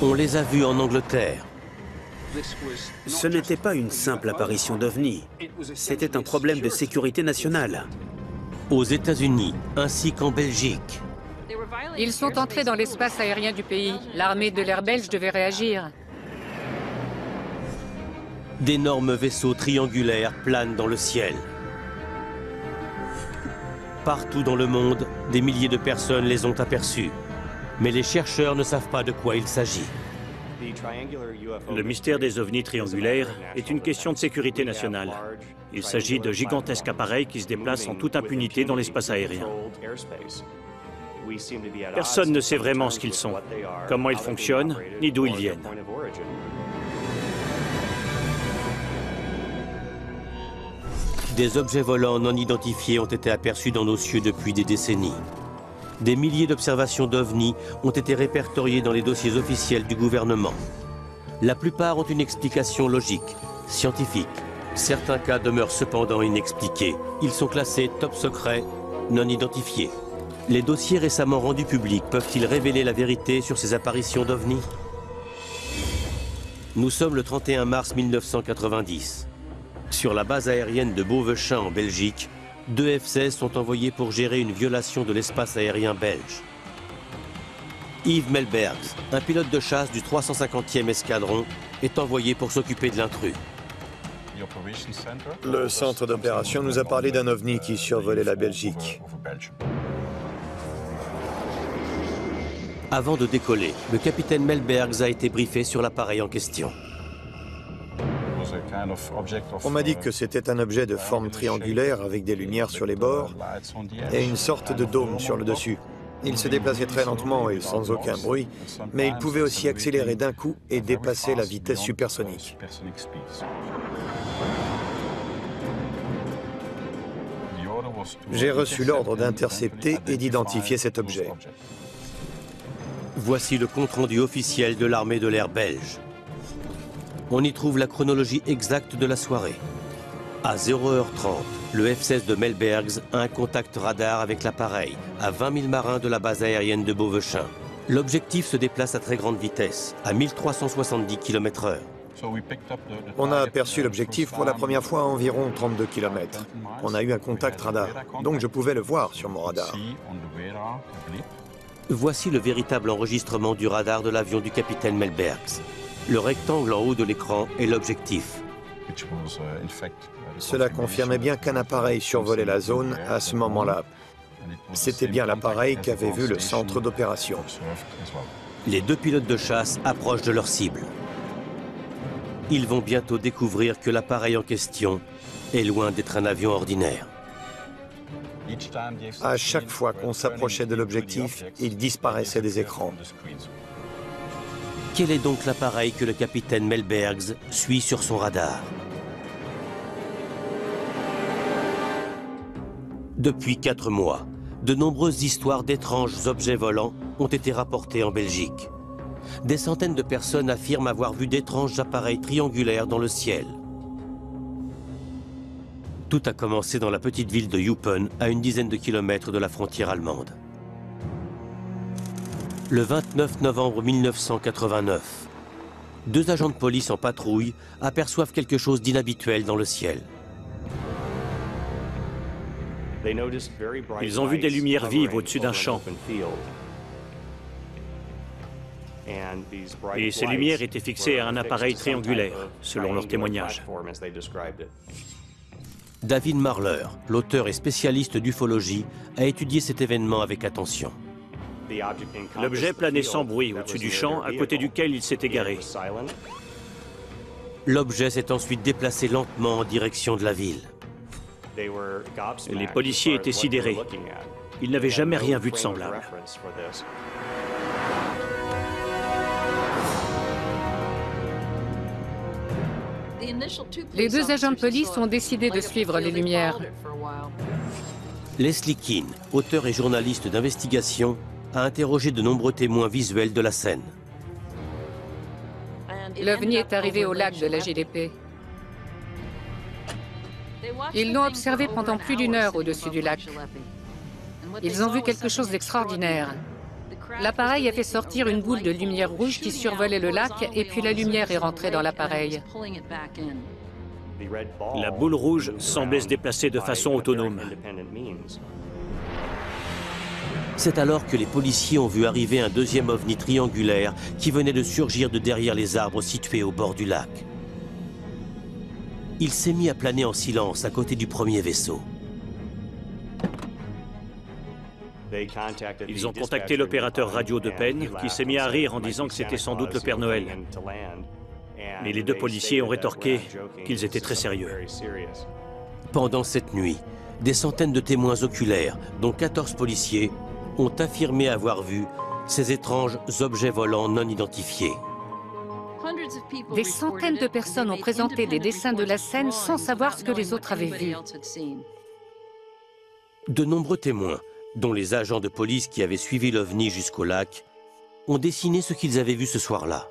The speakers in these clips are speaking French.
On les a vus en Angleterre. Ce n'était pas une simple apparition d'OVNI. C'était un problème de sécurité nationale. Aux États-Unis, ainsi qu'en Belgique. Ils sont entrés dans l'espace aérien du pays. L'armée de l'air belge devait réagir. D'énormes vaisseaux triangulaires planent dans le ciel. Partout dans le monde, des milliers de personnes les ont aperçus. Mais les chercheurs ne savent pas de quoi il s'agit. Le mystère des ovnis triangulaires est une question de sécurité nationale. Il s'agit de gigantesques appareils qui se déplacent en toute impunité dans l'espace aérien. Personne ne sait vraiment ce qu'ils sont, comment ils fonctionnent, ni d'où ils viennent. Des objets volants non identifiés ont été aperçus dans nos cieux depuis des décennies. Des milliers d'observations d'OVNI ont été répertoriées dans les dossiers officiels du gouvernement. La plupart ont une explication logique, scientifique. Certains cas demeurent cependant inexpliqués. Ils sont classés top secret, non identifiés. Les dossiers récemment rendus publics peuvent-ils révéler la vérité sur ces apparitions d'OVNI? Nous sommes le 31 mars 1990. Sur la base aérienne de Beauvechain en Belgique, 2 F-16 sont envoyés pour gérer une violation de l'espace aérien belge. Yves Melbergs, un pilote de chasse du 350e escadron, est envoyé pour s'occuper de l'intrus. Le centre d'opération nous a parlé d'un ovni qui survolait la Belgique. Avant de décoller, le capitaine Melbergs a été briefé sur l'appareil en question. On m'a dit que c'était un objet de forme triangulaire avec des lumières sur les bords et une sorte de dôme sur le dessus. Il se déplaçait très lentement et sans aucun bruit, mais il pouvait aussi accélérer d'un coup et dépasser la vitesse supersonique. J'ai reçu l'ordre d'intercepter et d'identifier cet objet. Voici le compte-rendu officiel de l'armée de l'air belge. On y trouve la chronologie exacte de la soirée. À 0h30, le F-16 de Melbergs a un contact radar avec l'appareil, à 20 000 marins de la base aérienne de Beauvechain. L'objectif se déplace à très grande vitesse, à 1370 km/h. On a aperçu l'objectif pour la première fois à environ 32 km. On a eu un contact radar, donc je pouvais le voir sur mon radar. Voici le véritable enregistrement du radar de l'avion du capitaine Melbergs. Le rectangle en haut de l'écran est l'objectif. Cela confirmait bien qu'un appareil survolait la zone à ce moment-là. C'était bien l'appareil qu'avait vu le centre d'opération. Les 2 pilotes de chasse approchent de leur cible. Ils vont bientôt découvrir que l'appareil en question est loin d'être un avion ordinaire. À chaque fois qu'on s'approchait de l'objectif, il disparaissait des écrans. Quel est donc l'appareil que le capitaine Melbergs suit sur son radar? Depuis 4 mois, de nombreuses histoires d'étranges objets volants ont été rapportées en Belgique. Des centaines de personnes affirment avoir vu d'étranges appareils triangulaires dans le ciel. Tout a commencé dans la petite ville de Eupen, à une dizaine de kilomètres de la frontière allemande. Le 29 novembre 1989, 2 agents de police en patrouille aperçoivent quelque chose d'inhabituel dans le ciel. Ils ont vu des lumières vives au-dessus d'un champ. Et ces lumières étaient fixées à un appareil triangulaire, selon leur témoignage. David Marler, l'auteur et spécialiste d'ufologie, a étudié cet événement avec attention. L'objet planait sans bruit au-dessus du champ à côté duquel il s'est égaré. L'objet s'est ensuite déplacé lentement en direction de la ville. Les policiers étaient sidérés. Ils n'avaient jamais rien vu de semblable. Les 2 agents de police ont décidé de suivre les lumières. Leslie Keane, auteur et journaliste d'investigation, a interrogé de nombreux témoins visuels de la scène. L'OVNI est arrivé au lac de la JDP. Ils l'ont observé pendant plus d'1 heure au-dessus du lac. Ils ont vu quelque chose d'extraordinaire. L'appareil a fait sortir une boule de lumière rouge qui survolait le lac et puis la lumière est rentrée dans l'appareil. La boule rouge semblait se déplacer de façon autonome. C'est alors que les policiers ont vu arriver un deuxième ovni triangulaire qui venait de surgir de derrière les arbres situés au bord du lac. Il s'est mis à planer en silence à côté du premier vaisseau. Ils ont contacté l'opérateur radio de Penn, qui s'est mis à rire en disant que c'était sans doute le Père Noël. Mais les deux policiers ont rétorqué qu'ils étaient très sérieux. Pendant cette nuit, des centaines de témoins oculaires, dont 14 policiers, ont affirmé avoir vu ces étranges objets volants non identifiés. Des centaines de personnes ont présenté des dessins de la scène sans savoir ce que les autres avaient vu. De nombreux témoins, dont les agents de police qui avaient suivi l'OVNI jusqu'au lac, ont dessiné ce qu'ils avaient vu ce soir-là.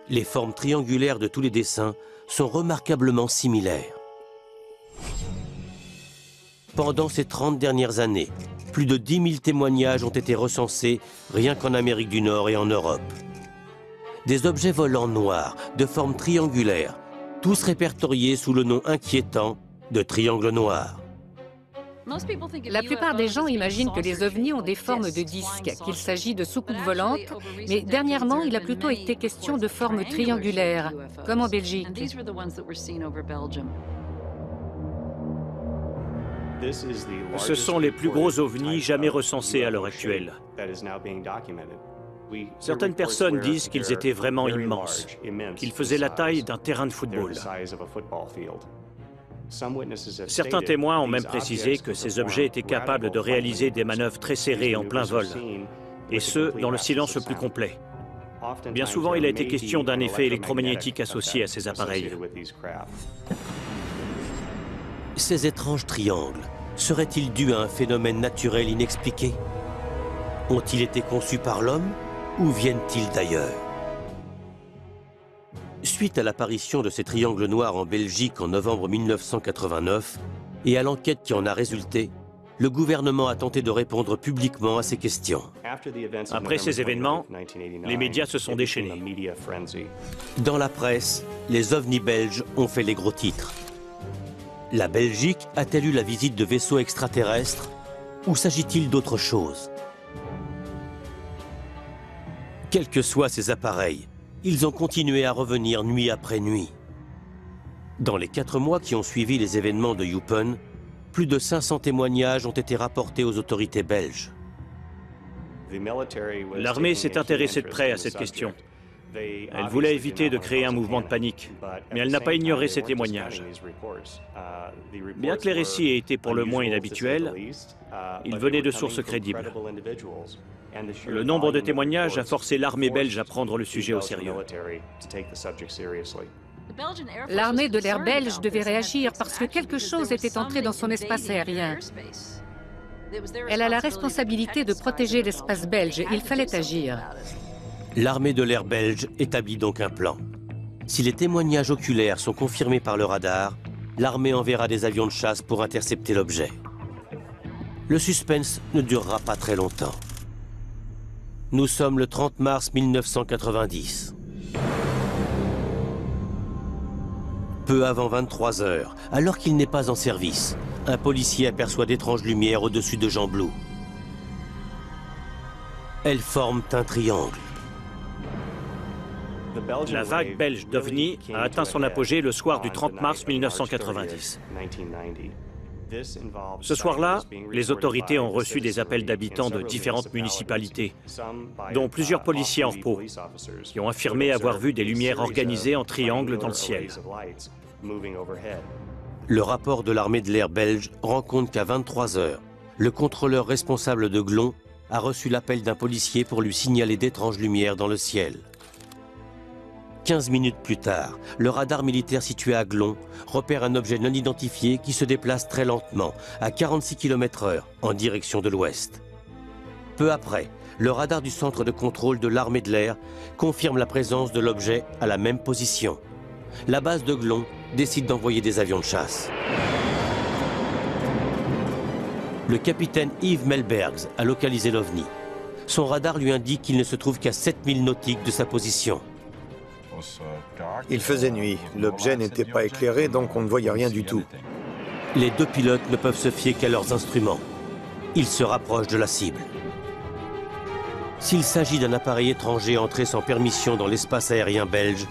Les formes triangulaires de tous les dessins sont remarquablement similaires. Pendant ces 30 dernières années, plus de 10 000 témoignages ont été recensés rien qu'en Amérique du Nord et en Europe. Des objets volants noirs, de forme triangulaire, tous répertoriés sous le nom inquiétant de triangle noir. La plupart des gens imaginent que les ovnis ont des formes de disques, qu'il s'agit de soucoupes volantes, mais dernièrement, il a plutôt été question de formes triangulaires, comme en Belgique. Ce sont les plus gros ovnis jamais recensés à l'heure actuelle. Certaines personnes disent qu'ils étaient vraiment immenses, qu'ils faisaient la taille d'un terrain de football. Certains témoins ont même précisé que ces objets étaient capables de réaliser des manœuvres très serrées en plein vol, et ce, dans le silence le plus complet. Bien souvent, il a été question d'un effet électromagnétique associé à ces appareils. Ces étranges triangles seraient-ils dus à un phénomène naturel inexpliqué? Ont-ils été conçus par l'homme ou viennent-ils d'ailleurs? Suite à l'apparition de ces triangles noirs en Belgique en novembre 1989 et à l'enquête qui en a résulté, le gouvernement a tenté de répondre publiquement à ces questions. Après ces événements, les médias se sont déchaînés. Dans la presse, les ovnis belges ont fait les gros titres. La Belgique a-t-elle eu la visite de vaisseaux extraterrestres ou s'agit-il d'autre chose? Quels que soient ces appareils, ils ont continué à revenir nuit après nuit. Dans les 4 mois qui ont suivi les événements de Eupen, plus de 500 témoignages ont été rapportés aux autorités belges. L'armée s'est intéressée de près à cette question. Elle voulait éviter de créer un mouvement de panique, mais elle n'a pas ignoré ces témoignages. Bien que les récits aient été pour le moins inhabituels, ils venaient de sources crédibles. Le nombre de témoignages a forcé l'armée belge à prendre le sujet au sérieux. L'armée de l'air belge devait réagir parce que quelque chose était entré dans son espace aérien. Elle a la responsabilité de protéger l'espace belge. Il fallait agir. L'armée de l'air belge établit donc un plan. Si les témoignages oculaires sont confirmés par le radar, l'armée enverra des avions de chasse pour intercepter l'objet. Le suspense ne durera pas très longtemps. Nous sommes le 30 mars 1990. Peu avant 23 h, alors qu'il n'est pas en service, un policier aperçoit d'étranges lumières au-dessus de Jean Blou. Elles forment un triangle. La vague belge d'OVNI a atteint son apogée le soir du 30 mars 1990. Ce soir-là, les autorités ont reçu des appels d'habitants de différentes municipalités, dont plusieurs policiers en repos, qui ont affirmé avoir vu des lumières organisées en triangle dans le ciel. Le rapport de l'armée de l'air belge rend compte qu'à 23 h, le contrôleur responsable de Glon a reçu l'appel d'un policier pour lui signaler d'étranges lumières dans le ciel. 15 minutes plus tard, le radar militaire situé à Glon repère un objet non identifié qui se déplace très lentement, à 46 km/h, en direction de l'ouest. Peu après, le radar du centre de contrôle de l'armée de l'air confirme la présence de l'objet à la même position. La base de Glon décide d'envoyer des avions de chasse. Le capitaine Yves Melbergs a localisé l'OVNI. Son radar lui indique qu'il ne se trouve qu'à 7000 nautiques de sa position. Il faisait nuit, l'objet n'était pas éclairé, donc on ne voyait rien du tout. Les deux pilotes ne peuvent se fier qu'à leurs instruments. Ils se rapprochent de la cible. S'il s'agit d'un appareil étranger entré sans permission dans l'espace aérien belge,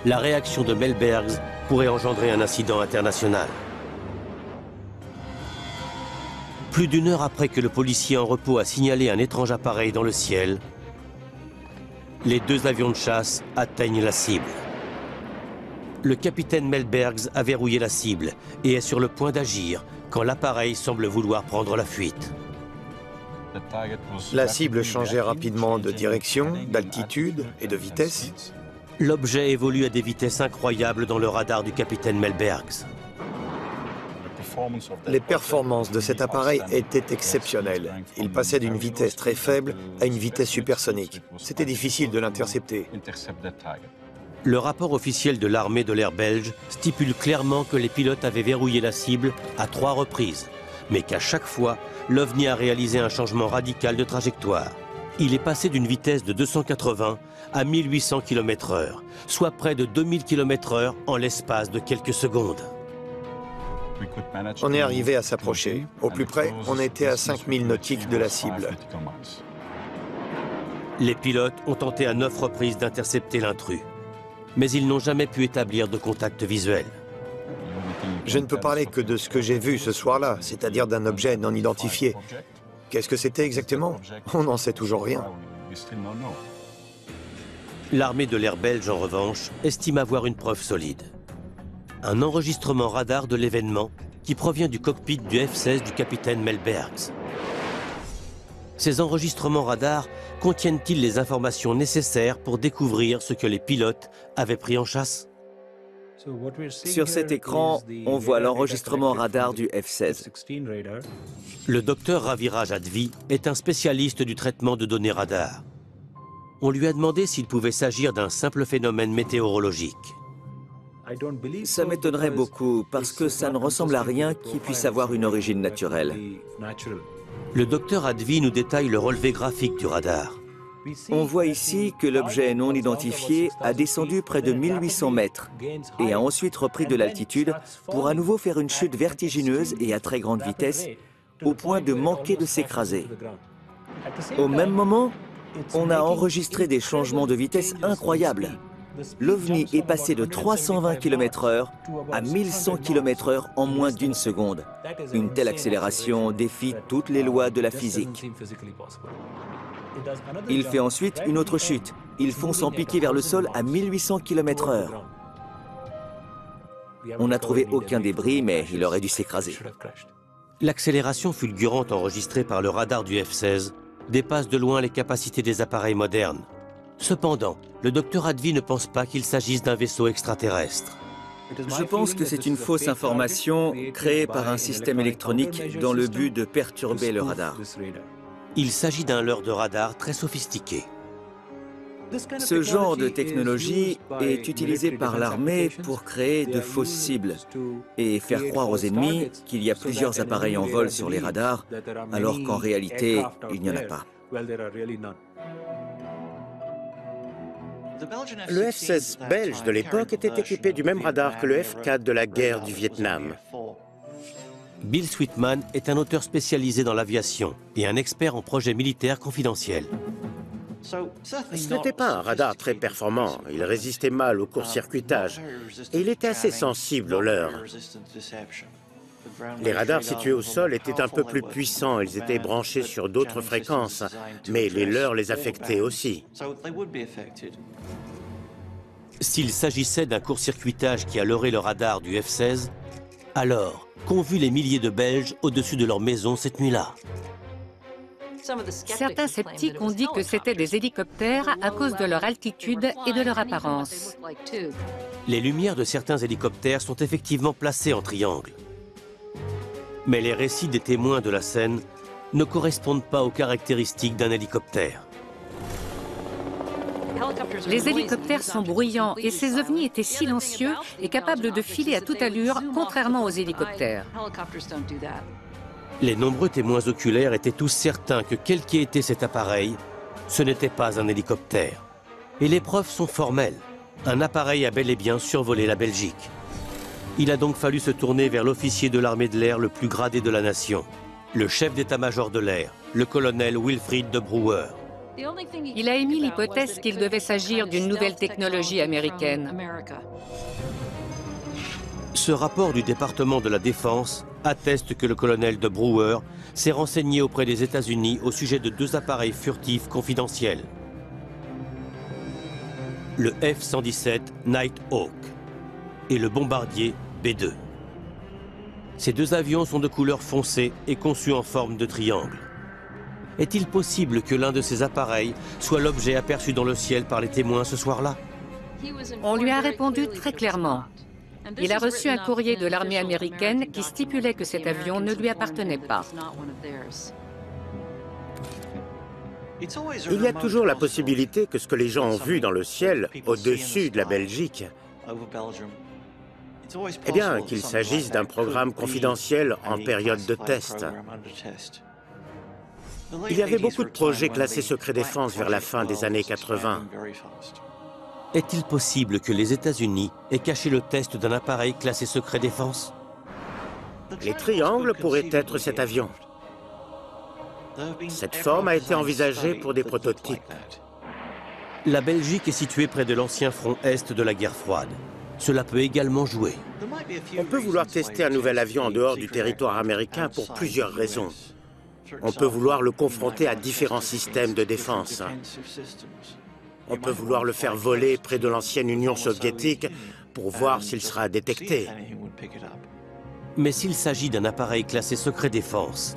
la réaction de Melbergs pourrait engendrer un incident international. Plus d'une heure après que le policier en repos a signalé un étrange appareil dans le ciel, les deux avions de chasse atteignent la cible. Le capitaine Melbergs a verrouillé la cible et est sur le point d'agir quand l'appareil semble vouloir prendre la fuite. La cible changeait rapidement de direction, d'altitude et de vitesse. L'objet évolue à des vitesses incroyables dans le radar du capitaine Melbergs. Les performances de cet appareil étaient exceptionnelles. Il passait d'une vitesse très faible à une vitesse supersonique. C'était difficile de l'intercepter. Le rapport officiel de l'armée de l'air belge stipule clairement que les pilotes avaient verrouillé la cible à 3 reprises, mais qu'à chaque fois, l'OVNI a réalisé un changement radical de trajectoire. Il est passé d'une vitesse de 280 à 1800 km/h, soit près de 2000 km/h en l'espace de quelques secondes. On est arrivé à s'approcher. Au plus près, on était à 5000 nautiques de la cible. Les pilotes ont tenté à 9 reprises d'intercepter l'intrus, mais ils n'ont jamais pu établir de contact visuel. Je ne peux parler que de ce que j'ai vu ce soir-là, c'est-à-dire d'un objet non identifié. Qu'est-ce que c'était exactement? On n'en sait toujours rien. L'armée de l'air belge, en revanche, estime avoir une preuve solide. Un enregistrement radar de l'événement qui provient du cockpit du F-16 du capitaine Melbergs. Ces enregistrements radars contiennent-ils les informations nécessaires pour découvrir ce que les pilotes avaient pris en chasse? Sur cet écran, on voit l'enregistrement radar du F-16. Le docteur Raviraj Advi est un spécialiste du traitement de données radar. On lui a demandé s'il pouvait s'agir d'un simple phénomène météorologique. Ça m'étonnerait beaucoup parce que ça ne ressemble à rien qui puisse avoir une origine naturelle. Le docteur Advi nous détaille le relevé graphique du radar. On voit ici que l'objet non identifié a descendu près de 1800 mètres et a ensuite repris de l'altitude pour à nouveau faire une chute vertigineuse et à très grande vitesse au point de manquer de s'écraser. Au même moment, on a enregistré des changements de vitesse incroyables. L'OVNI est passé de 320 km/h à 1100 km/h en moins d'une seconde. Une telle accélération défie toutes les lois de la physique. Il fait ensuite une autre chute. Il fonce en piqué vers le sol à 1800 km/h. On n'a trouvé aucun débris, mais il aurait dû s'écraser. L'accélération fulgurante enregistrée par le radar du F-16 dépasse de loin les capacités des appareils modernes. Cependant, le docteur Advi ne pense pas qu'il s'agisse d'un vaisseau extraterrestre. Je pense que c'est une fausse information créée par un système électronique dans le but de perturber le radar. Il s'agit d'un leurre de radar très sophistiqué. Ce genre de technologie est utilisé par l'armée pour créer de fausses cibles et faire croire aux ennemis qu'il y a plusieurs appareils en vol sur les radars, alors qu'en réalité, il n'y en a pas. Le F-16 belge de l'époque était équipé du même radar que le F-4 de la guerre du Vietnam. Bill Sweetman est un auteur spécialisé dans l'aviation et un expert en projets militaires confidentiels. Ce n'était pas un radar très performant, il résistait mal au court-circuitage et il était assez sensible aux leurres. Les radars situés au sol étaient un peu plus puissants, ils étaient branchés sur d'autres fréquences, mais les leurres les affectaient aussi. S'il s'agissait d'un court-circuitage qui a leurré le radar du F-16, alors qu'ont vu les milliers de Belges au-dessus de leur maison cette nuit-là? Certains sceptiques ont dit que c'était des hélicoptères à cause de leur altitude et de leur apparence. Les lumières de certains hélicoptères sont effectivement placées en triangle. Mais les récits des témoins de la scène ne correspondent pas aux caractéristiques d'un hélicoptère. Les hélicoptères sont bruyants et ces ovnis étaient silencieux et capables de filer à toute allure, contrairement aux hélicoptères. Les nombreux témoins oculaires étaient tous certains que quel qu'ait été cet appareil, ce n'était pas un hélicoptère. Et les preuves sont formelles. Un appareil a bel et bien survolé la Belgique. Il a donc fallu se tourner vers l'officier de l'armée de l'air le plus gradé de la nation, le chef d'état-major de l'air, le colonel Wilfrid de Brouwer. Il a émis l'hypothèse qu'il devait s'agir d'une nouvelle technologie américaine. Ce rapport du département de la Défense atteste que le colonel de Brouwer s'est renseigné auprès des États-Unis au sujet de 2 appareils furtifs confidentiels. Le F-117 Nighthawk et le bombardier B-2. Ces 2 avions sont de couleur foncée et conçus en forme de triangle. Est-il possible que l'un de ces appareils soit l'objet aperçu dans le ciel par les témoins ce soir-là? On lui a répondu très clairement. Il a reçu un courrier de l'armée américaine qui stipulait que cet avion ne lui appartenait pas. Il y a toujours la possibilité que ce que les gens ont vu dans le ciel, au-dessus de la Belgique, eh bien, qu'il s'agisse d'un programme confidentiel en période de test. Il y avait beaucoup de projets classés secret défense vers la fin des années 80. Est-il possible que les États-Unis aient caché le test d'un appareil classé secret défense? Les triangles pourraient être cet avion. Cette forme a été envisagée pour des prototypes. La Belgique est située près de l'ancien front Est de la guerre froide. Cela peut également jouer. On peut vouloir tester un nouvel avion en dehors du territoire américain pour plusieurs raisons. On peut vouloir le confronter à différents systèmes de défense. On peut vouloir le faire voler près de l'ancienne Union soviétique pour voir s'il sera détecté. Mais s'il s'agit d'un appareil classé secret défense,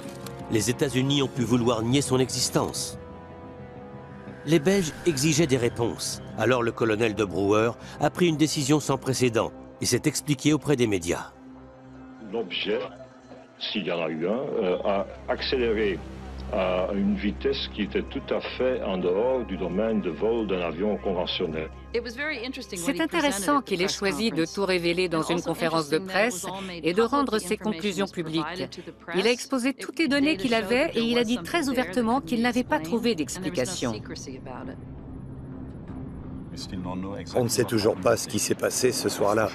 les États-Unis ont pu vouloir nier son existence. Les Belges exigeaient des réponses. Alors le colonel de Brouwer a pris une décision sans précédent et s'est expliqué auprès des médias. L'objet, s'il y en a eu un, a accéléré à une vitesse qui était tout à fait en dehors du domaine de vol d'un avion conventionnel. C'est intéressant qu'il ait choisi de tout révéler dans une conférence de presse et de rendre ses conclusions publiques. Il a exposé toutes les données qu'il avait et il a dit très ouvertement qu'il n'avait pas trouvé d'explication. On ne sait toujours pas ce qui s'est passé ce soir-là.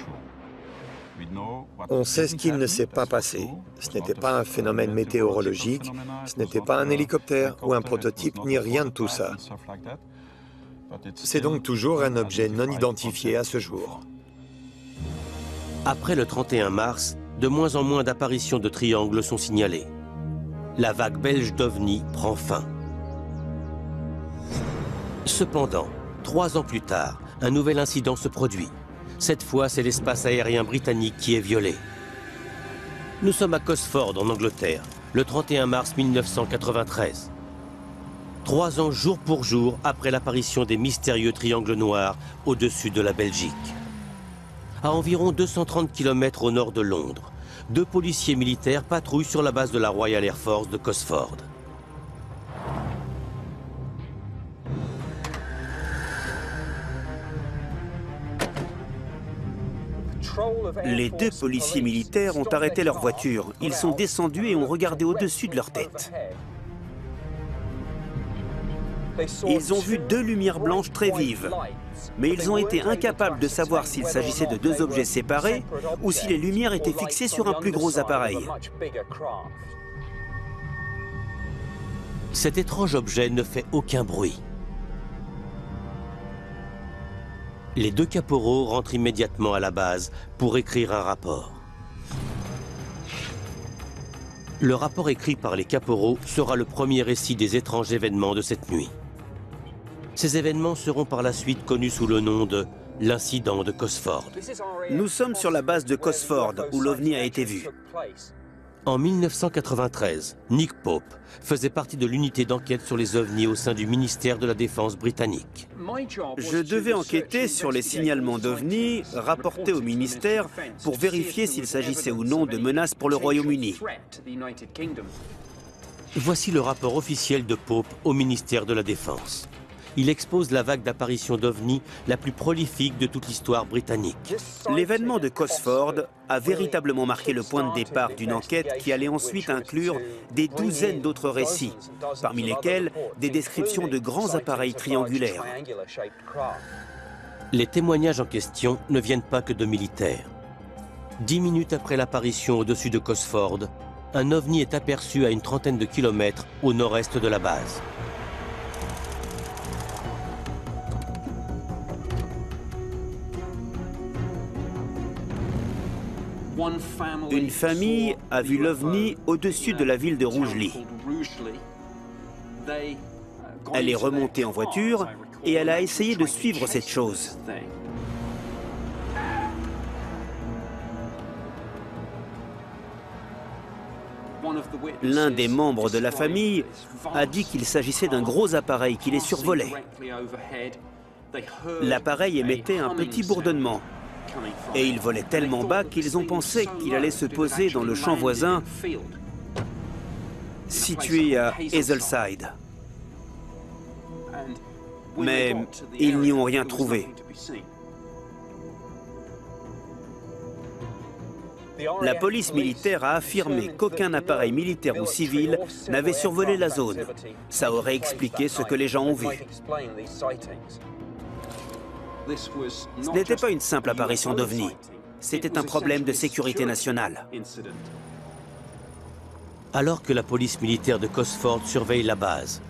On sait ce qu'il ne s'est pas passé. Ce n'était pas un phénomène météorologique, ce n'était pas un hélicoptère ou un prototype, ni rien de tout ça. C'est donc toujours un objet non identifié à ce jour. Après le 31 mars, de moins en moins d'apparitions de triangles sont signalées. La vague belge d'OVNI prend fin. Cependant, 3 ans plus tard, un nouvel incident se produit. Cette fois, c'est l'espace aérien britannique qui est violé. Nous sommes à Cosford, en Angleterre, le 31 mars 1993. 3 ans jour pour jour après l'apparition des mystérieux triangles noirs au-dessus de la Belgique. À environ 230 km au nord de Londres, 2 policiers militaires patrouillent sur la base de la Royal Air Force de Cosford. Les 2 policiers militaires ont arrêté leur voiture. Ils sont descendus et ont regardé au-dessus de leur tête. Ils ont vu 2 lumières blanches très vives, mais ils ont été incapables de savoir s'il s'agissait de 2 objets séparés ou si les lumières étaient fixées sur un plus gros appareil. Cet étrange objet ne fait aucun bruit. Les 2 caporaux rentrent immédiatement à la base pour écrire un rapport. Le rapport écrit par les caporaux sera le premier récit des étranges événements de cette nuit. Ces événements seront par la suite connus sous le nom de l'incident de Cosford. Nous sommes sur la base de Cosford, où l'OVNI a été vu. En 1993, Nick Pope faisait partie de l'unité d'enquête sur les ovnis au sein du ministère de la Défense britannique. Je devais enquêter sur les signalements d'OVNI rapportés au ministère pour vérifier s'il s'agissait ou non de menaces pour le Royaume-Uni. Voici le rapport officiel de Pope au ministère de la Défense. Il expose la vague d'apparitions d'OVNI la plus prolifique de toute l'histoire britannique. L'événement de Cosford a véritablement marqué le point de départ d'une enquête qui allait ensuite inclure des douzaines d'autres récits, parmi lesquels des descriptions de grands appareils triangulaires. Les témoignages en question ne viennent pas que de militaires. 10 minutes après l'apparition au-dessus de Cosford, un OVNI est aperçu à une trentaine de kilomètres au nord-est de la base. Une famille a vu l'OVNI au-dessus de la ville de Rugeley. Elle est remontée en voiture et elle a essayé de suivre cette chose. L'un des membres de la famille a dit qu'il s'agissait d'un gros appareil qui les survolait. L'appareil émettait un petit bourdonnement. Et il volait tellement bas qu'ils ont pensé qu'il allait se poser dans le champ voisin, situé à Hazelside. Mais ils n'y ont rien trouvé. La police militaire a affirmé qu'aucun appareil militaire ou civil n'avait survolé la zone. Ça aurait expliqué ce que les gens ont vu. Ce n'était pas une simple apparition d'OVNI, c'était un problème de sécurité nationale. Alors que la police militaire de Cosford surveille la base,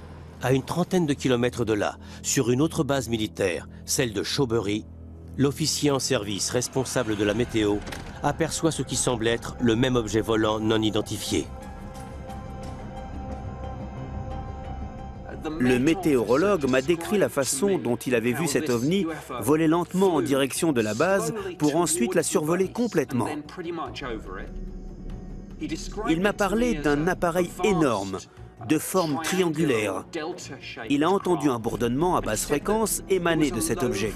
à une trentaine de kilomètres de là, sur une autre base militaire, celle de Shawbury, l'officier en service responsable de la météo aperçoit ce qui semble être le même objet volant non identifié. Le météorologue m'a décrit la façon dont il avait vu cet OVNI voler lentement en direction de la base pour ensuite la survoler complètement. Il m'a parlé d'un appareil énorme, de forme triangulaire. Il a entendu un bourdonnement à basse fréquence émaner de cet objet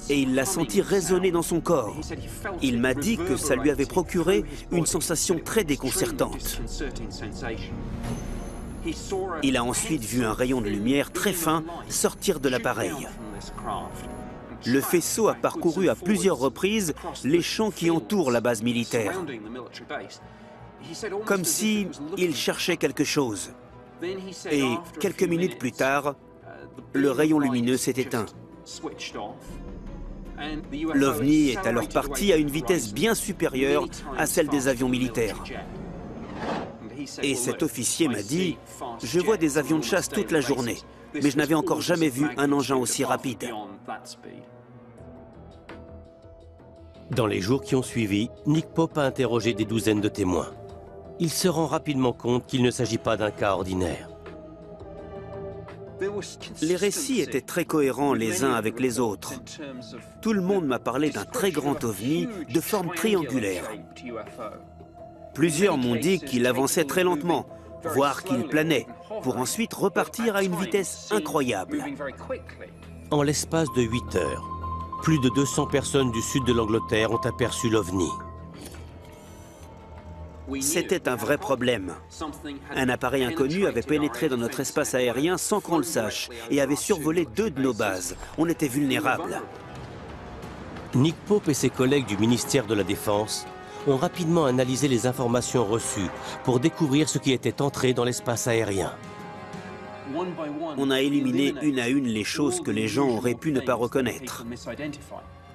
et il l'a senti résonner dans son corps. Il m'a dit que ça lui avait procuré une sensation très déconcertante. Il a ensuite vu un rayon de lumière très fin sortir de l'appareil. Le faisceau a parcouru à plusieurs reprises les champs qui entourent la base militaire, comme si il cherchait quelque chose. Et quelques minutes plus tard, le rayon lumineux s'est éteint. L'OVNI est alors parti à une vitesse bien supérieure à celle des avions militaires. Et cet officier m'a dit « Je vois des avions de chasse toute la journée, mais je n'avais encore jamais vu un engin aussi rapide. » Dans les jours qui ont suivi, Nick Pope a interrogé des douzaines de témoins. Il se rend rapidement compte qu'il ne s'agit pas d'un cas ordinaire. Les récits étaient très cohérents les uns avec les autres. Tout le monde m'a parlé d'un très grand ovni de forme triangulaire. Plusieurs m'ont dit qu'il avançait très lentement, voire qu'il planait, pour ensuite repartir à une vitesse incroyable. En l'espace de 8 heures, plus de 200 personnes du sud de l'Angleterre ont aperçu l'OVNI. C'était un vrai problème. Un appareil inconnu avait pénétré dans notre espace aérien sans qu'on le sache et avait survolé 2 de nos bases. On était vulnérables. Nick Pope et ses collègues du ministère de la Défense ont rapidement analysé les informations reçues pour découvrir ce qui était entré dans l'espace aérien. On a éliminé une à une les choses que les gens auraient pu ne pas reconnaître.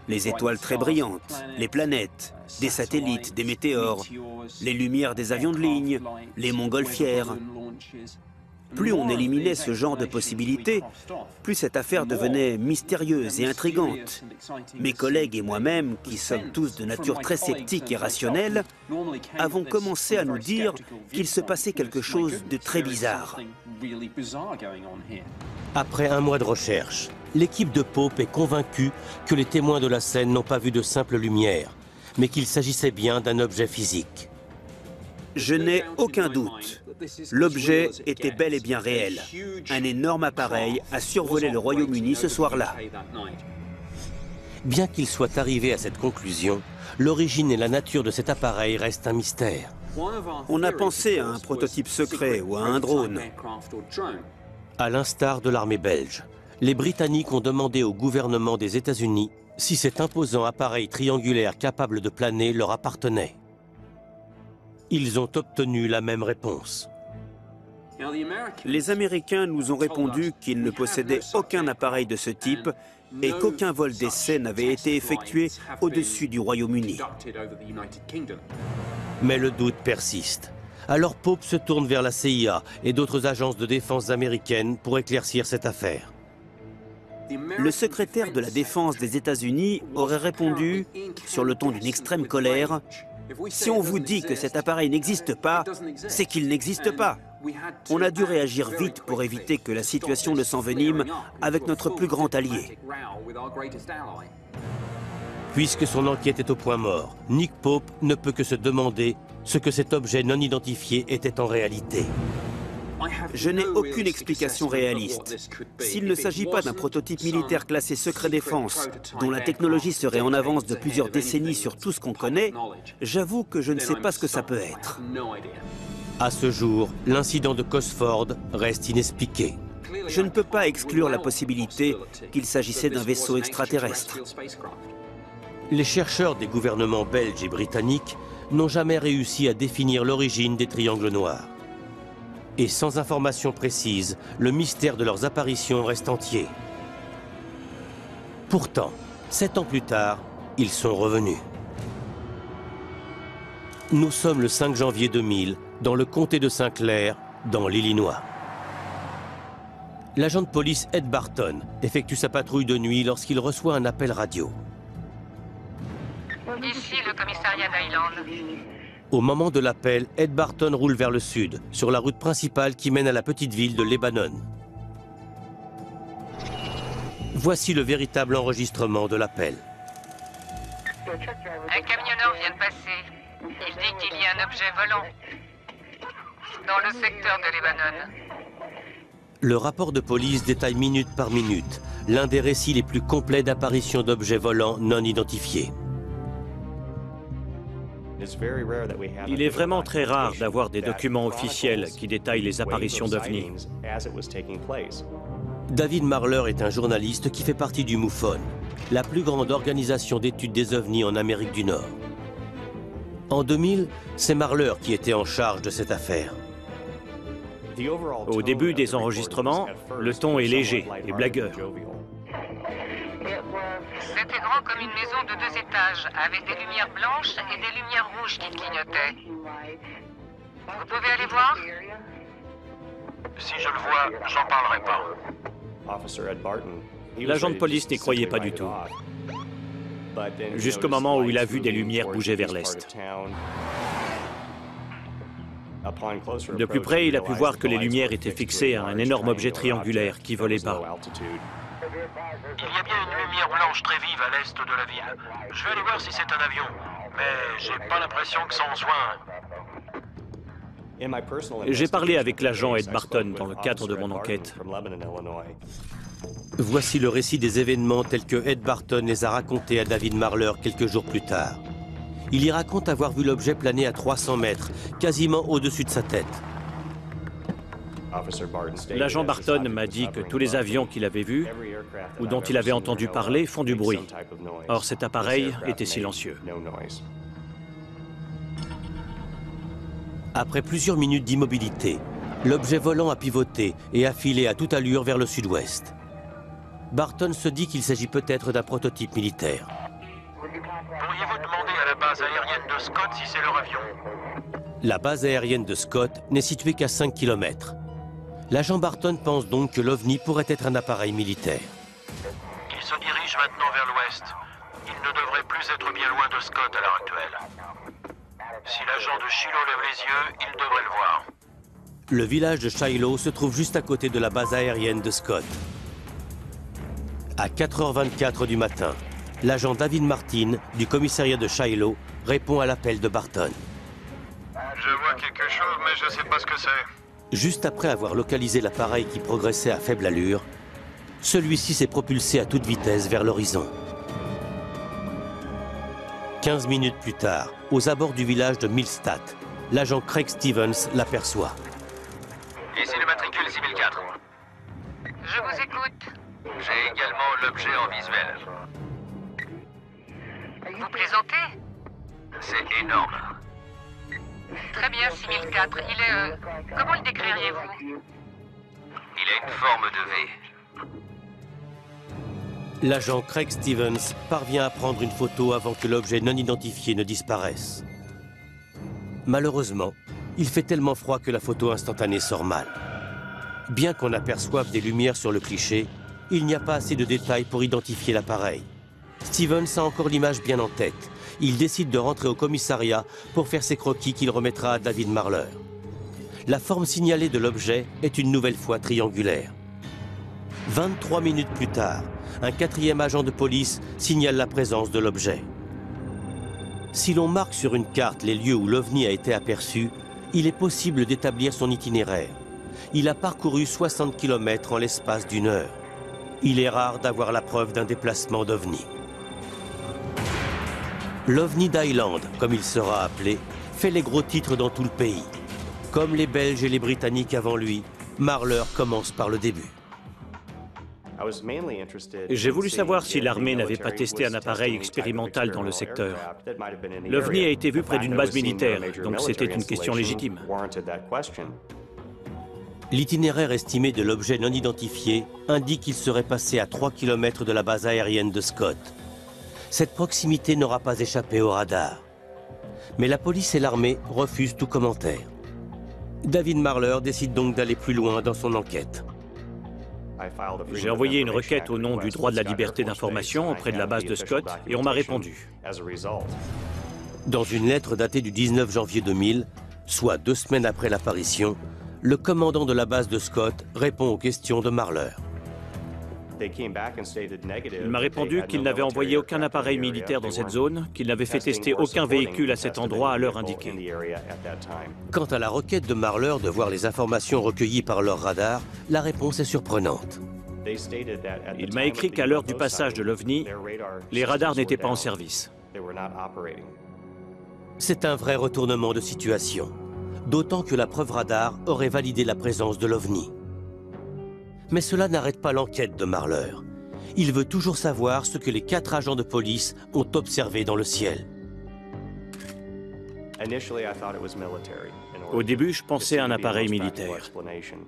Les étoiles très brillantes, les planètes, des satellites, des météores, les lumières des avions de ligne, les montgolfières. Plus on éliminait ce genre de possibilités, plus cette affaire devenait mystérieuse et intrigante. Mes collègues et moi-même, qui sommes tous de nature très sceptique et rationnelle, avons commencé à nous dire qu'il se passait quelque chose de très bizarre. Après un mois de recherche, l'équipe de Pope est convaincue que les témoins de la scène n'ont pas vu de simple lumière, mais qu'il s'agissait bien d'un objet physique. Je n'ai aucun doute. L'objet était bel et bien réel. Un énorme appareil a survolé le Royaume-Uni ce soir-là. Bien qu'il soit arrivé à cette conclusion, l'origine et la nature de cet appareil restent un mystère. On a pensé à un prototype secret ou à un drone. À l'instar de l'armée belge, les Britanniques ont demandé au gouvernement des États-Unis si cet imposant appareil triangulaire capable de planer leur appartenait. Ils ont obtenu la même réponse. Les Américains nous ont répondu qu'ils ne possédaient aucun appareil de ce type et qu'aucun vol d'essai n'avait été effectué au-dessus du Royaume-Uni. Mais le doute persiste. Alors Pope se tourne vers la CIA et d'autres agences de défense américaines pour éclaircir cette affaire. Le secrétaire de la Défense des États-Unis aurait répondu, sur le ton d'une extrême colère, « Si on vous dit que cet appareil n'existe pas, c'est qu'il n'existe pas. On a dû réagir vite pour éviter que la situation ne s'envenime avec notre plus grand allié. » Puisque son enquête est au point mort, Nick Pope ne peut que se demander ce que cet objet non identifié était en réalité. Je n'ai aucune explication réaliste. S'il ne s'agit pas d'un prototype militaire classé secret défense, dont la technologie serait en avance de plusieurs décennies sur tout ce qu'on connaît, j'avoue que je ne sais pas ce que ça peut être. À ce jour, l'incident de Cosford reste inexpliqué. Je ne peux pas exclure la possibilité qu'il s'agissait d'un vaisseau extraterrestre. Les chercheurs des gouvernements belges et britanniques n'ont jamais réussi à définir l'origine des triangles noirs. Et sans information précise, le mystère de leurs apparitions reste entier. Pourtant, 7 ans plus tard, ils sont revenus. Nous sommes le 5 janvier 2000, dans le comté de Saint-Clair, dans l'Illinois. L'agent de police Ed Barton effectue sa patrouille de nuit lorsqu'il reçoit un appel radio. Ici le commissariat d'Highland. Au moment de l'appel, Ed Barton roule vers le sud, sur la route principale qui mène à la petite ville de Lebanon. Voici le véritable enregistrement de l'appel. Un camionneur vient de passer. Il dit qu'il y a un objet volant dans le secteur de Lebanon. Le rapport de police détaille minute par minute l'un des récits les plus complets d'apparitions d'objets volants non identifiés. Il est vraiment très rare d'avoir des documents officiels qui détaillent les apparitions d'OVNI. David Marler est un journaliste qui fait partie du MUFON, la plus grande organisation d'études des ovnis en Amérique du Nord. En 2000, c'est Marler qui était en charge de cette affaire. Au début des enregistrements, le ton est léger et blagueur. C'était grand comme une maison de 2 étages, avec des lumières blanches et des lumières rouges qui clignotaient. Vous pouvez aller voir? Si je le vois, j'en parlerai pas. L'agent de police n'y croyait pas du tout. Jusqu'au moment où il a vu des lumières bouger vers l'est. De plus près, il a pu voir que les lumières étaient fixées à un énorme objet triangulaire qui volait bas. Il y a bien une lumière blanche très vive à l'est de la ville. Je vais aller voir si c'est un avion, mais j'ai pas l'impression que ça en soit un. J'ai parlé avec l'agent Ed Barton dans le cadre de mon enquête. Voici le récit des événements tels que Ed Barton les a racontés à David Marler quelques jours plus tard. Il y raconte avoir vu l'objet planer à 300 mètres, quasiment au-dessus de sa tête. L'agent Barton m'a dit que tous les avions qu'il avait vus, ou dont il avait entendu parler, font du bruit. Or, cet appareil était silencieux. Après plusieurs minutes d'immobilité, l'objet volant a pivoté et a filé à toute allure vers le sud-ouest. Barton se dit qu'il s'agit peut-être d'un prototype militaire. Pourriez-vous demander à la base aérienne de Scott si c'est leur avion? La base aérienne de Scott n'est située qu'à 5 km. L'agent Barton pense donc que l'OVNI pourrait être un appareil militaire. Il se dirige maintenant vers l'ouest. Il ne devrait plus être bien loin de Scott à l'heure actuelle. Si l'agent de Shiloh lève les yeux, il devrait le voir. Le village de Shiloh se trouve juste à côté de la base aérienne de Scott. À 4h24 du matin, l'agent David Martin du commissariat de Shiloh répond à l'appel de Barton. Je vois quelque chose, mais je ne sais pas ce que c'est. Juste après avoir localisé l'appareil qui progressait à faible allure, celui-ci s'est propulsé à toute vitesse vers l'horizon. 15 minutes plus tard, aux abords du village de Millstadt, l'agent Craig Stevens l'aperçoit. Ici le matricule 6004. Je vous écoute. J'ai également l'objet en visuel. Vous plaisantez? C'est énorme. Très bien, 6004. Il est... comment le décririez-vous? Il a une forme de V. L'agent Craig Stevens parvient à prendre une photo avant que l'objet non identifié ne disparaisse. Malheureusement, il fait tellement froid que la photo instantanée sort mal. Bien qu'on aperçoive des lumières sur le cliché, il n'y a pas assez de détails pour identifier l'appareil. Stevens a encore l'image bien en tête. Il décide de rentrer au commissariat pour faire ses croquis qu'il remettra à David Marler. La forme signalée de l'objet est une nouvelle fois triangulaire. 23 minutes plus tard, un quatrième agent de police signale la présence de l'objet. Si l'on marque sur une carte les lieux où l'OVNI a été aperçu, il est possible d'établir son itinéraire. Il a parcouru 60 km en l'espace d'une heure. Il est rare d'avoir la preuve d'un déplacement d'OVNI. L'OVNI d'Island, comme il sera appelé, fait les gros titres dans tout le pays. Comme les Belges et les Britanniques avant lui, Marler commence par le début. J'ai voulu savoir si l'armée n'avait pas testé un appareil expérimental dans le secteur. L'OVNI a été vu près d'une base militaire, donc c'était une question légitime. L'itinéraire estimé de l'objet non identifié indique qu'il serait passé à 3 km de la base aérienne de Scott. Cette proximité n'aura pas échappé au radar. Mais la police et l'armée refusent tout commentaire. David Marler décide donc d'aller plus loin dans son enquête. J'ai envoyé une requête au nom du droit de la liberté d'information auprès de la base de Scott et on m'a répondu. Dans une lettre datée du 19 janvier 2000, soit 2 semaines après l'apparition, le commandant de la base de Scott répond aux questions de Marler. Il m'a répondu qu'il n'avait envoyé aucun appareil militaire dans cette zone, qu'il n'avait fait tester aucun véhicule à cet endroit à l'heure indiquée. Quant à la requête de Marler de voir les informations recueillies par leur radar, la réponse est surprenante. Il m'a écrit qu'à l'heure du passage de l'OVNI, les radars n'étaient pas en service. C'est un vrai retournement de situation, d'autant que la preuve radar aurait validé la présence de l'OVNI. Mais cela n'arrête pas l'enquête de Marler. Il veut toujours savoir ce que les 4 agents de police ont observé dans le ciel. Au début, je pensais à un appareil militaire.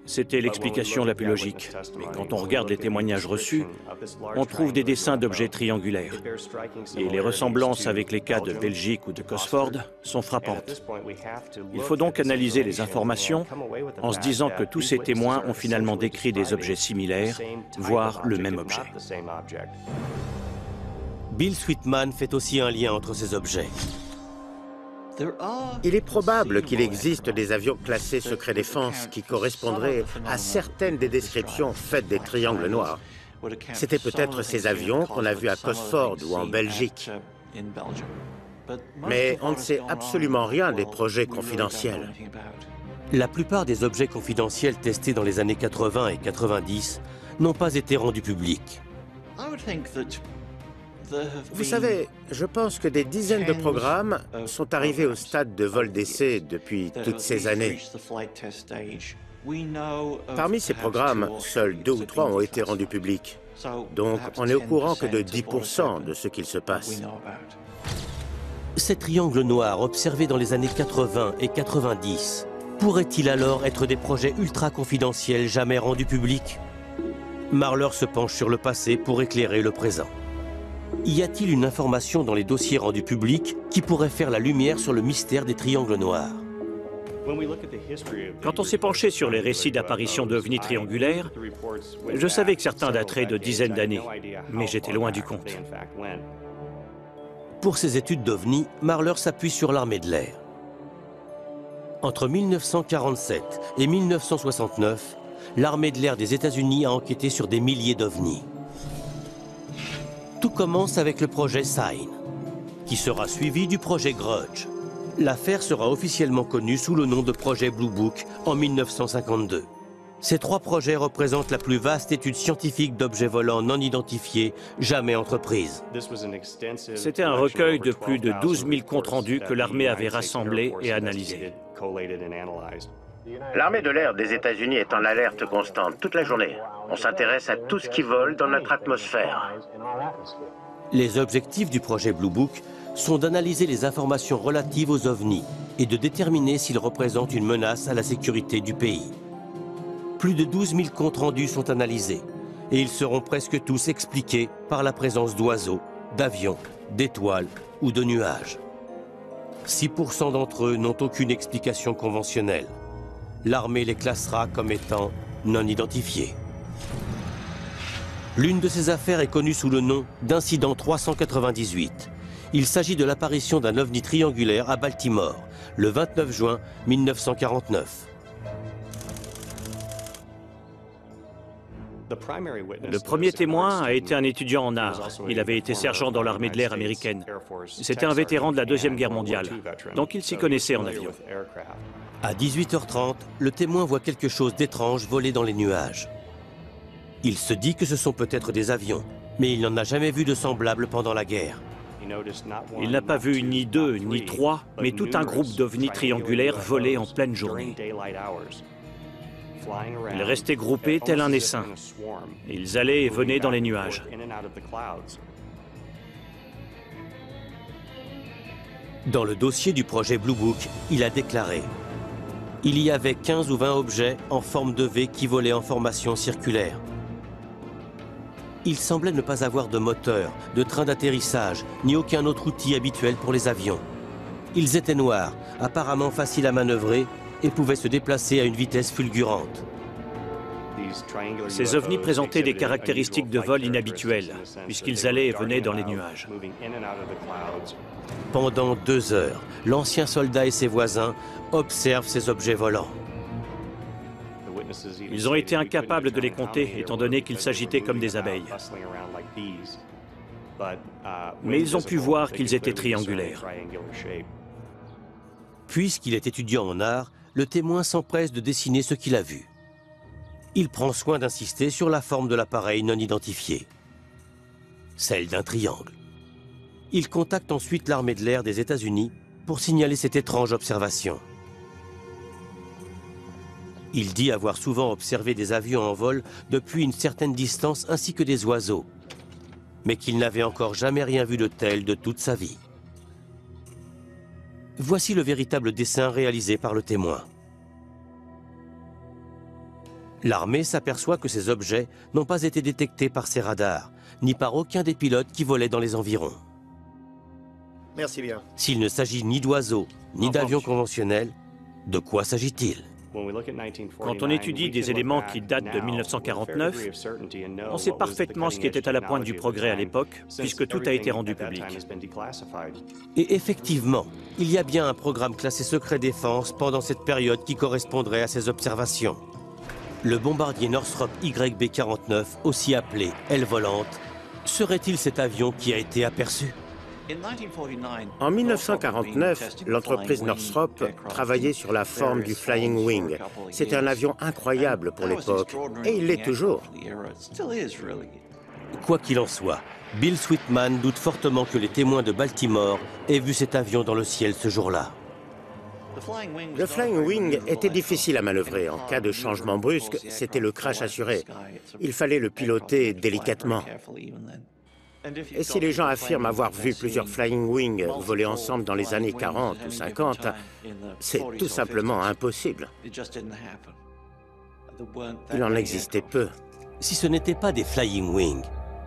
C'était l'explication la plus logique. Mais quand on regarde les témoignages reçus, on trouve des dessins d'objets triangulaires. Et les ressemblances avec les cas de Belgique ou de Cosford sont frappantes. Il faut donc analyser les informations en se disant que tous ces témoins ont finalement décrit des objets similaires, voire le même objet. Bill Sweetman fait aussi un lien entre ces objets. Il est probable qu'il existe des avions classés secret défense qui correspondraient à certaines des descriptions faites des triangles noirs. C'était peut-être ces avions qu'on a vus à Cosford ou en Belgique. Mais on ne sait absolument rien des projets confidentiels. La plupart des objets confidentiels testés dans les années 80 et 90 n'ont pas été rendus publics. Vous savez, je pense que des dizaines de programmes sont arrivés au stade de vol d'essai depuis toutes ces années. Parmi ces programmes, seuls 2 ou 3 ont été rendus publics. Donc, on n'est au courant que de 10% de ce qu'il se passe. Ces triangles noirs observés dans les années 80 et 90 pourraient-ils alors être des projets ultra confidentiels jamais rendus publics? Marler se penche sur le passé pour éclairer le présent. Y a-t-il une information dans les dossiers rendus publics qui pourrait faire la lumière sur le mystère des triangles noirs? Quand on s'est penché sur les récits d'apparitions d'OVNI triangulaires, je savais que certains dateraient de dizaines d'années, mais j'étais loin du compte. Pour ses études d'OVNI, Marler s'appuie sur l'armée de l'air. Entre 1947 et 1969, l'armée de l'air des États-Unis a enquêté sur des milliers d'OVNI. Tout commence avec le projet Sign, qui sera suivi du projet Grudge. L'affaire sera officiellement connue sous le nom de projet Blue Book en 1952. Ces 3 projets représentent la plus vaste étude scientifique d'objets volants non identifiés jamais entreprise. C'était un recueil de plus de 12 000 comptes rendus que l'armée avait rassemblés et analysés. L'armée de l'air des États-Unis est en alerte constante toute la journée. On s'intéresse à tout ce qui vole dans notre atmosphère. Les objectifs du projet Blue Book sont d'analyser les informations relatives aux ovnis et de déterminer s'ils représentent une menace à la sécurité du pays. Plus de 12 000 comptes rendus sont analysés et ils seront presque tous expliqués par la présence d'oiseaux, d'avions, d'étoiles ou de nuages. 6% d'entre eux n'ont aucune explication conventionnelle. L'armée les classera comme étant non identifiés. L'une de ces affaires est connue sous le nom d'incident 398. Il s'agit de l'apparition d'un ovni triangulaire à Baltimore, le 29 juin 1949. Le premier témoin a été un étudiant en art. Il avait été sergent dans l'armée de l'air américaine. C'était un vétéran de la Deuxième Guerre mondiale, donc il s'y connaissait en avion. À 18h30, le témoin voit quelque chose d'étrange voler dans les nuages. Il se dit que ce sont peut-être des avions, mais il n'en a jamais vu de semblable pendant la guerre. Il n'a pas vu ni deux, ni trois, mais tout un groupe d'ovnis triangulaires voler en pleine journée. Ils restaient groupés tel un essaim. Ils allaient et venaient dans les nuages. Dans le dossier du projet Blue Book, il a déclaré « Il y avait 15 ou 20 objets en forme de V qui volaient en formation circulaire. Il semblait ne pas avoir de moteur, de train d'atterrissage, ni aucun autre outil habituel pour les avions. Ils étaient noirs, apparemment faciles à manœuvrer et pouvaient se déplacer à une vitesse fulgurante. » Ces ovnis présentaient des caractéristiques de vol inhabituelles, puisqu'ils allaient et venaient dans les nuages. Pendant 2 heures, l'ancien soldat et ses voisins observent ces objets volants. Ils ont été incapables de les compter, étant donné qu'ils s'agitaient comme des abeilles. Mais ils ont pu voir qu'ils étaient triangulaires. Puisqu'il est étudiant en art, le témoin s'empresse de dessiner ce qu'il a vu. Il prend soin d'insister sur la forme de l'appareil non identifié, celle d'un triangle. Il contacte ensuite l'armée de l'air des États-Unis pour signaler cette étrange observation. Il dit avoir souvent observé des avions en vol depuis une certaine distance ainsi que des oiseaux, mais qu'il n'avait encore jamais rien vu de tel de toute sa vie. Voici le véritable dessin réalisé par le témoin. L'armée s'aperçoit que ces objets n'ont pas été détectés par ses radars, ni par aucun des pilotes qui volaient dans les environs. Merci bien. S'il ne s'agit ni d'oiseaux, ni d'avions conventionnels, de quoi s'agit-il? Quand on étudie des éléments qui datent de 1949, on sait parfaitement ce qui était à la pointe du progrès à l'époque, puisque tout a été rendu public. Et effectivement, il y a bien un programme classé secret défense pendant cette période qui correspondrait à ces observations. Le bombardier Northrop YB-49, aussi appelé aile volante, serait-il cet avion qui a été aperçu? En 1949, l'entreprise Northrop travaillait sur la forme du Flying Wing. C'était un avion incroyable pour l'époque, et il l'est toujours. Quoi qu'il en soit, Bill Sweetman doute fortement que les témoins de Baltimore aient vu cet avion dans le ciel ce jour-là. Le Flying Wing était difficile à manœuvrer. En cas de changement brusque, c'était le crash assuré. Il fallait le piloter délicatement. Et si les gens affirment avoir vu plusieurs Flying Wings voler ensemble dans les années 40 ou 50, c'est tout simplement impossible. Il en existait peu. Si ce n'était pas des Flying Wings,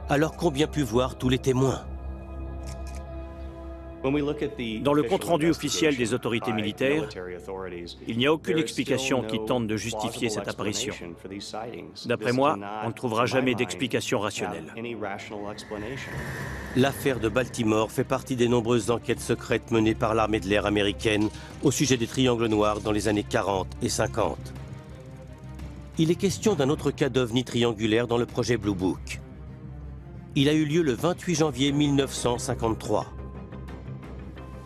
alors qu'ont bien pu voir tous les témoins? Dans le compte-rendu officiel des autorités militaires, il n'y a aucune explication qui tente de justifier cette apparition. D'après moi, on ne trouvera jamais d'explication rationnelle. L'affaire de Baltimore fait partie des nombreuses enquêtes secrètes menées par l'armée de l'air américaine au sujet des triangles noirs dans les années 40 et 50. Il est question d'un autre cas d'ovni triangulaire dans le projet Blue Book. Il a eu lieu le 28 janvier 1953.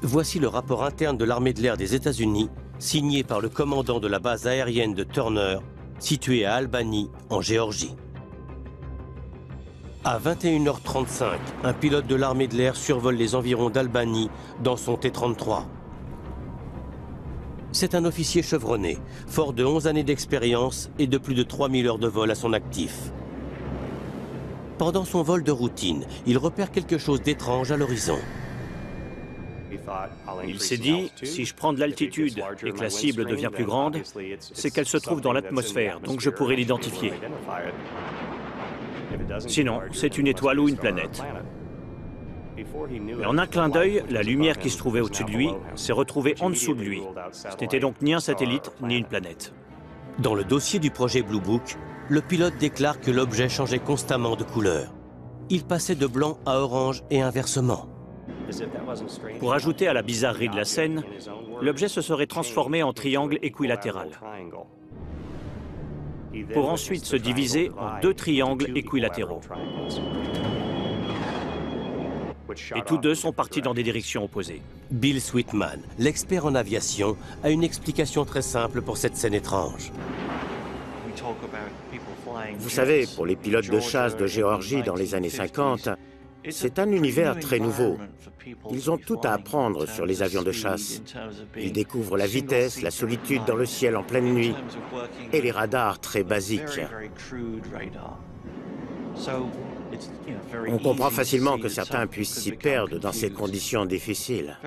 Voici le rapport interne de l'armée de l'air des États-Unis, signé par le commandant de la base aérienne de Turner, située à Albany, en Géorgie. À 21h35, un pilote de l'armée de l'air survole les environs d'Albany dans son T-34. C'est un officier chevronné, fort de 11 années d'expérience et de plus de 3000 heures de vol à son actif. Pendant son vol de routine, il repère quelque chose d'étrange à l'horizon. Il s'est dit, si je prends de l'altitude et que la cible devient plus grande, c'est qu'elle se trouve dans l'atmosphère, donc je pourrai l'identifier. Sinon, c'est une étoile ou une planète. Mais en un clin d'œil, la lumière qui se trouvait au-dessus de lui s'est retrouvée en dessous de lui. Ce n'était donc ni un satellite, ni une planète. Dans le dossier du projet Blue Book, le pilote déclare que l'objet changeait constamment de couleur. Il passait de blanc à orange et inversement. Pour ajouter à la bizarrerie de la scène, l'objet se serait transformé en triangle équilatéral, pour ensuite se diviser en 2 triangles équilatéraux. Et tous deux sont partis dans des directions opposées. Bill Sweetman, l'expert en aviation, a une explication très simple pour cette scène étrange. Vous savez, pour les pilotes de chasse de Géorgie dans les années 50, c'est un univers très nouveau. Ils ont tout à apprendre sur les avions de chasse. Ils découvrent la vitesse, la solitude dans le ciel en pleine nuit et les radars très basiques. On comprend facilement que certains puissent s'y perdre dans ces conditions difficiles.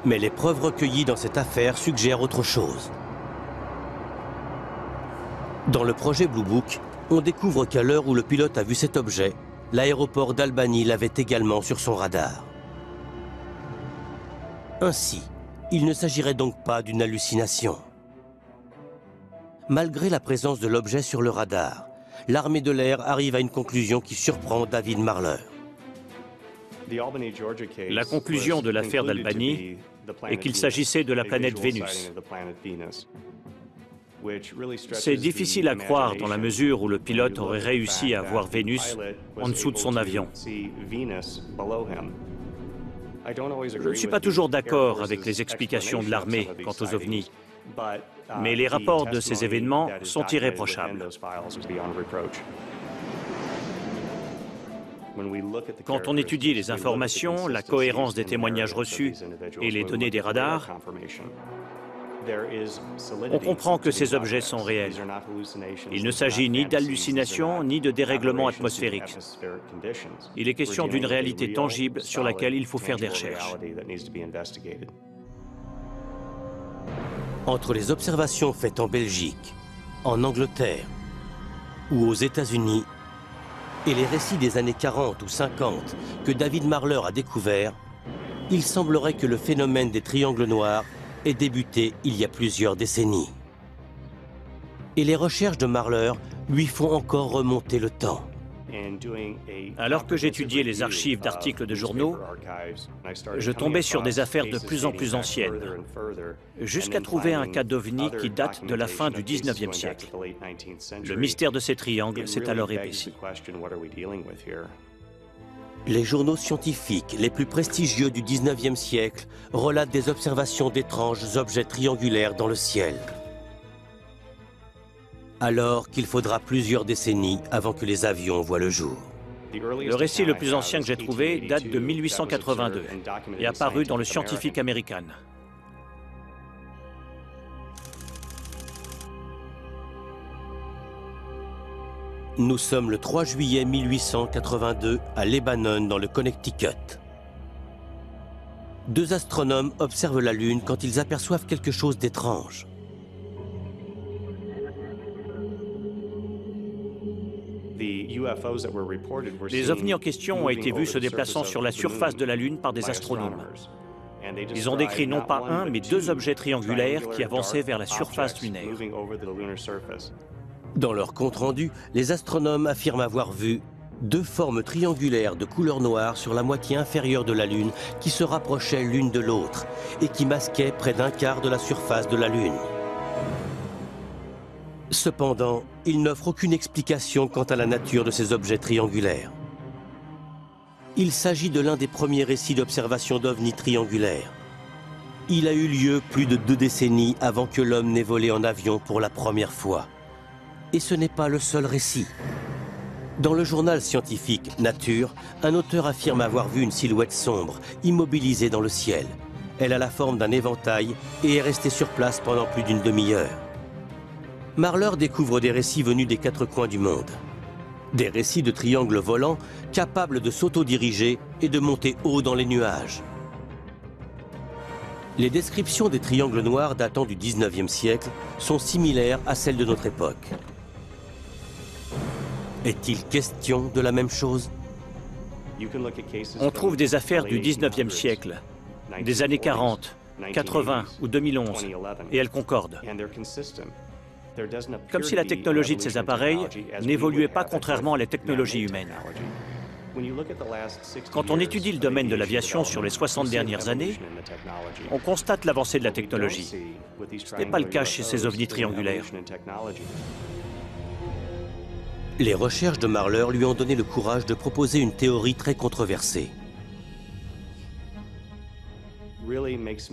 Mais les preuves recueillies dans cette affaire suggèrent autre chose. Dans le projet Blue Book, on découvre qu'à l'heure où le pilote a vu cet objet, l'aéroport d'Albany l'avait également sur son radar. Ainsi, il ne s'agirait donc pas d'une hallucination. Malgré la présence de l'objet sur le radar, l'armée de l'air arrive à une conclusion qui surprend David Marler. La conclusion de l'affaire d'Albany est qu'il s'agissait de la planète Vénus. C'est difficile à croire dans la mesure où le pilote aurait réussi à voir Vénus en dessous de son avion. Je ne suis pas toujours d'accord avec les explications de l'armée quant aux ovnis, mais les rapports de ces événements sont irréprochables. Quand on étudie les informations, la cohérence des témoignages reçus et les données des radars, on comprend que ces objets sont réels. Il ne s'agit ni d'hallucinations ni de dérèglements atmosphériques. Il est question d'une réalité tangible sur laquelle il faut faire des recherches. Entre les observations faites en Belgique, en Angleterre ou aux États-Unis et les récits des années 40 ou 50 que David Marler a découverts, il semblerait que le phénomène des triangles noirs ait débuté il y a plusieurs décennies. Et les recherches de Marler lui font encore remonter le temps. Alors que j'étudiais les archives d'articles de journaux, je tombais sur des affaires de plus en plus anciennes, jusqu'à trouver un cas d'OVNI qui date de la fin du 19e siècle. Le mystère de ces triangles s'est alors épaissi. Les journaux scientifiques les plus prestigieux du 19e siècle relatent des observations d'étranges objets triangulaires dans le ciel. Alors qu'il faudra plusieurs décennies avant que les avions voient le jour. Le récit le plus ancien que j'ai trouvé date de 1882 et apparu dans le Scientific American. Nous sommes le 3 juillet 1882 à Lebanon, dans le Connecticut. 2 astronomes observent la Lune quand ils aperçoivent quelque chose d'étrange. Les ovnis en question ont été vus se déplaçant sur la surface de la Lune par des astronomes. Ils ont décrit non pas un, mais 2 objets triangulaires qui avançaient vers la surface lunaire. Dans leur compte-rendu, les astronomes affirment avoir vu 2 formes triangulaires de couleur noire sur la moitié inférieure de la Lune qui se rapprochaient l'une de l'autre et qui masquaient près d'un quart de la surface de la Lune. Cependant, ils n'offrent aucune explication quant à la nature de ces objets triangulaires. Il s'agit de l'un des premiers récits d'observation d'ovnis triangulaires. Il a eu lieu plus de 2 décennies avant que l'homme n'ait volé en avion pour la première fois. Et ce n'est pas le seul récit. Dans le journal scientifique Nature, un auteur affirme avoir vu une silhouette sombre, immobilisée dans le ciel. Elle a la forme d'un éventail et est restée sur place pendant plus d'une demi-heure. Marler découvre des récits venus des quatre coins du monde. Des récits de triangles volants capables de s'autodiriger et de monter haut dans les nuages. Les descriptions des triangles noirs datant du 19e siècle sont similaires à celles de notre époque. Est-il question de la même chose? On trouve des affaires du 19e siècle, des années 40, 80 ou 2011, et elles concordent. Comme si la technologie de ces appareils n'évoluait pas contrairement à la technologie humaine. Quand on étudie le domaine de l'aviation sur les 60 dernières années, on constate l'avancée de la technologie. Ce n'est pas le cas chez ces ovnis triangulaires. Les recherches de Marler lui ont donné le courage de proposer une théorie très controversée.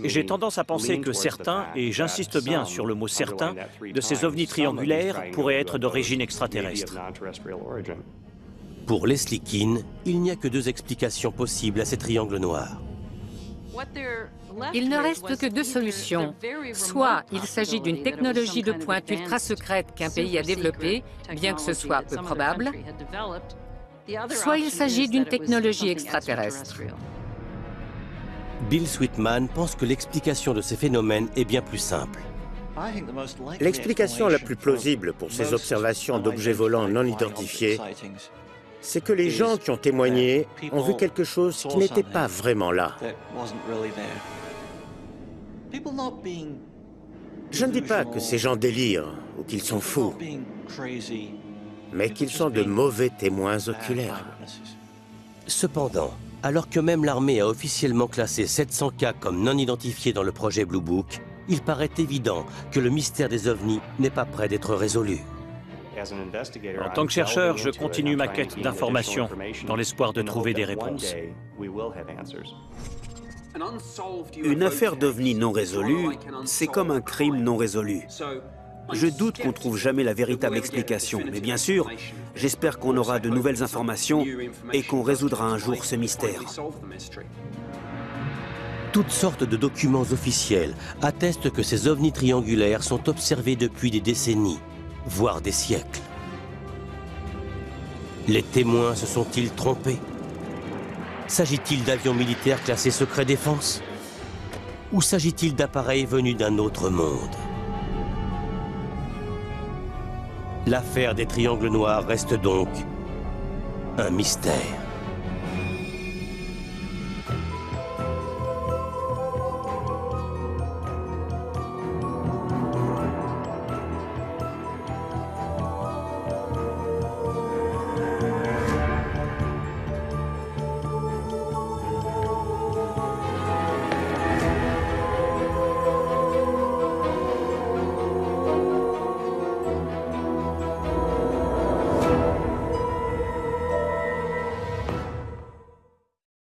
J'ai tendance à penser que certains, et j'insiste bien sur le mot certains, de ces ovnis triangulaires pourraient être d'origine extraterrestre. Pour Leslie Kean, il n'y a que deux explications possibles à ces triangles noirs. Il ne reste que deux solutions. Soit il s'agit d'une technologie de pointe ultra secrète qu'un pays a développée, bien que ce soit peu probable, soit il s'agit d'une technologie extraterrestre. Bill Sweetman pense que l'explication de ces phénomènes est bien plus simple. L'explication la plus plausible pour ces observations d'objets volants non identifiés, c'est que les gens qui ont témoigné ont vu quelque chose qui n'était pas vraiment là. Je ne dis pas que ces gens délirent ou qu'ils sont fous, mais qu'ils sont de mauvais témoins oculaires. Cependant, alors que même l'armée a officiellement classé 700 cas comme non identifiés dans le projet Blue Book, il paraît évident que le mystère des ovnis n'est pas près d'être résolu. En tant que chercheur, je continue ma quête d'informations dans l'espoir de trouver des réponses. Une affaire d'ovni non résolue, c'est comme un crime non résolu. Je doute qu'on trouve jamais la véritable explication, mais bien sûr, j'espère qu'on aura de nouvelles informations et qu'on résoudra un jour ce mystère. Toutes sortes de documents officiels attestent que ces ovnis triangulaires sont observés depuis des décennies, voire des siècles. Les témoins se sont-ils trompés? S'agit-il d'avions militaires classés secret défense? Ou s'agit-il d'appareils venus d'un autre monde? L'affaire des triangles noirs reste donc un mystère.